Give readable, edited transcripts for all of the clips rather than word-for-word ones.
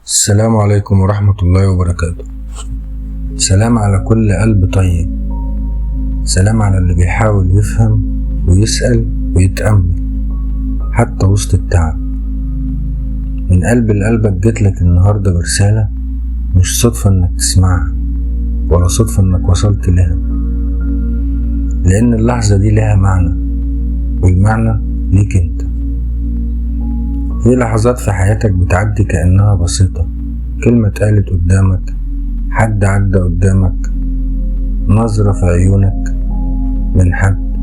السلام عليكم ورحمة الله وبركاته. سلام على كل قلب طيب، سلام على اللي بيحاول يفهم ويسأل ويتأمل حتى وسط التعب. من قلب لقلبك جيتلك النهاردة برسالة مش صدفة انك تسمعها ولا صدفة انك وصلت لها، لان اللحظة دي لها معنى، والمعنى ليك انت. في لحظات في حياتك بتعدي كأنها بسيطة، كلمة اتقالت قدامك، حد عدى قدامك، نظرة في عيونك من حد،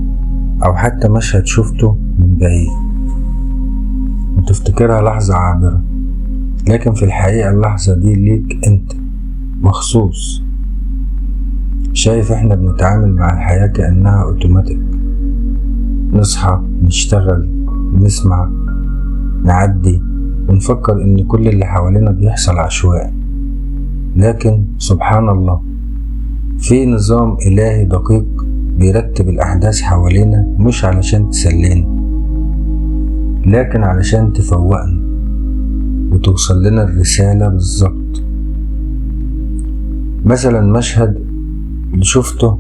أو حتى مشهد شفته من بعيد وتفتكرها لحظة عابرة، لكن في الحقيقة اللحظة دي ليك انت مخصوص. شايف احنا بنتعامل مع الحياة كأنها اوتوماتيك، نصحى، نشتغل، نسمع، نعدي، ونفكر ان كل اللي حوالينا بيحصل عشوائي. لكن سبحان الله، في نظام إلهي دقيق بيرتب الأحداث حوالينا، مش علشان تسلينا لكن علشان تفوقنا وتوصل لنا الرسالة بالظبط. مثلا مشهد اللي شفته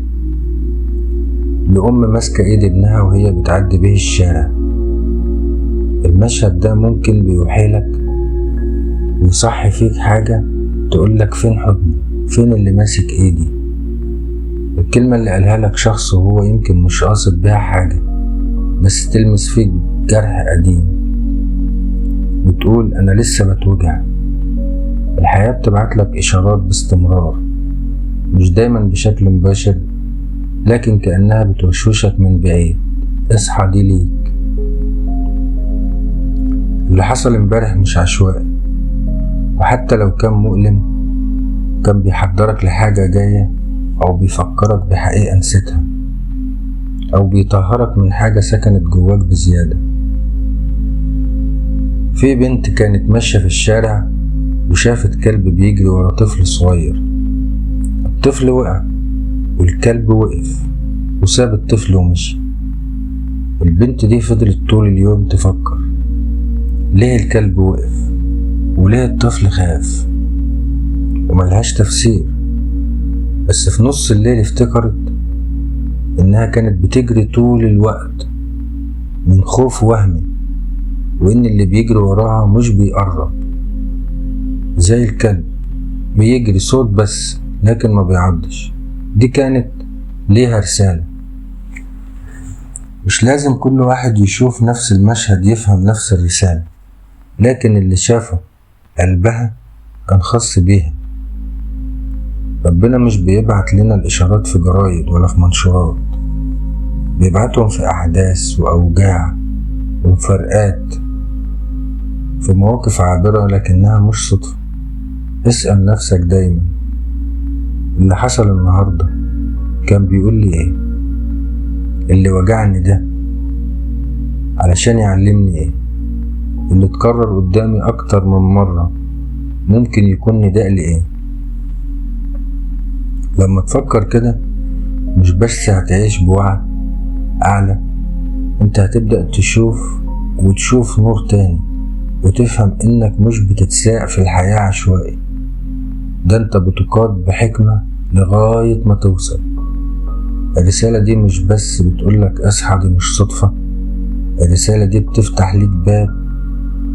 لأم ماسكة ايد ابنها وهي بتعدي به الشارع. المشهد ده ممكن بيوحيلك ويصحي فيك حاجة، تقولك فين حضني، فين اللي ماسك ايدي. الكلمة اللي قالها لك شخص وهو يمكن مش قاصد بيها حاجة، بس تلمس فيك جرح قديم وتقول أنا لسه بتوجع. الحياة بتبعتلك إشارات باستمرار، مش دايما بشكل مباشر، لكن كأنها بتوشوشك من بعيد، اصحى دي ليك. اللي حصل امبارح مش عشوائي، وحتى لو كان مؤلم كان بيحضرك لحاجة جاية، أو بيفكرك بحقيقة نسيتها، أو بيطهرك من حاجة سكنت جواك بزيادة. في بنت كانت ماشية في الشارع وشافت كلب بيجري ورا طفل صغير. الطفل وقع والكلب وقف وساب الطفل ومشي. البنت دي فضلت طول اليوم تفكر، ليه الكلب وقف وليه الطفل خاف، وملهاش تفسير. بس في نص الليل افتكرت انها كانت بتجري طول الوقت من خوف وهمي، وان اللي بيجري وراها مش بيقرب زي الكلب، بيجري صوت بس لكن ما بيعضش. دي كانت ليها رسالة. مش لازم كل واحد يشوف نفس المشهد يفهم نفس الرسالة، لكن اللي شافه قلبها كان خاص بيها. ربنا مش بيبعت لنا الإشارات في جرايد ولا في منشورات، بيبعتهم في أحداث وأوجاع ومفارقات، في مواقف عابرة لكنها مش صدفة. اسأل نفسك دايما، اللي حصل النهاردة كان بيقول لي ايه؟ اللي وجعني ده علشان يعلمني ايه؟ اللي اتكرر قدامي أكتر من مرة ممكن يكون نداء لإيه؟ لما تفكر كده مش بس هتعيش بوعي أعلى، انت هتبدأ تشوف نور تاني، وتفهم انك مش بتتساق في الحياة عشوائي، ده انت بتقاد بحكمة لغاية ما توصل. الرسالة دي مش بس بتقولك اصحى، دي مش صدفة. الرسالة دي بتفتح ليك باب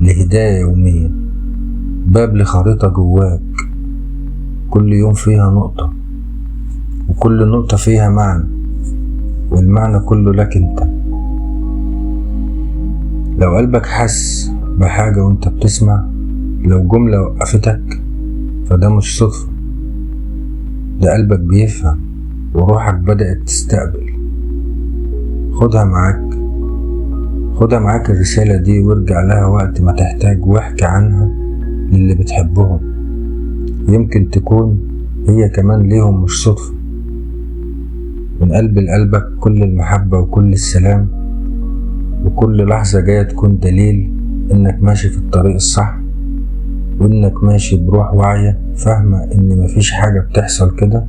لهداية يومية، باب لخريطة جواك، كل يوم فيها نقطة، وكل نقطة فيها معنى، والمعنى كله لك انت. لو قلبك حس بحاجة وانت بتسمع، لو جملة وقفتك، فده مش صدفة، ده قلبك بيفهم وروحك بدأت تستقبل. خدها معاك الرسالة دي، وارجع لها وقت ما تحتاج، واحكي عنها للي بتحبهم، يمكن تكون هي كمان ليهم مش صدفة. من قلب لقلبك كل المحبة وكل السلام، وكل لحظة جاية تكون دليل انك ماشي في الطريق الصح، وانك ماشي بروح واعية فاهمة ان مفيش حاجة بتحصل كده،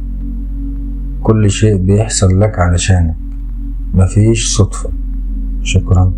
كل شيء بيحصل لك علشانك، مفيش صدفة. شكرا.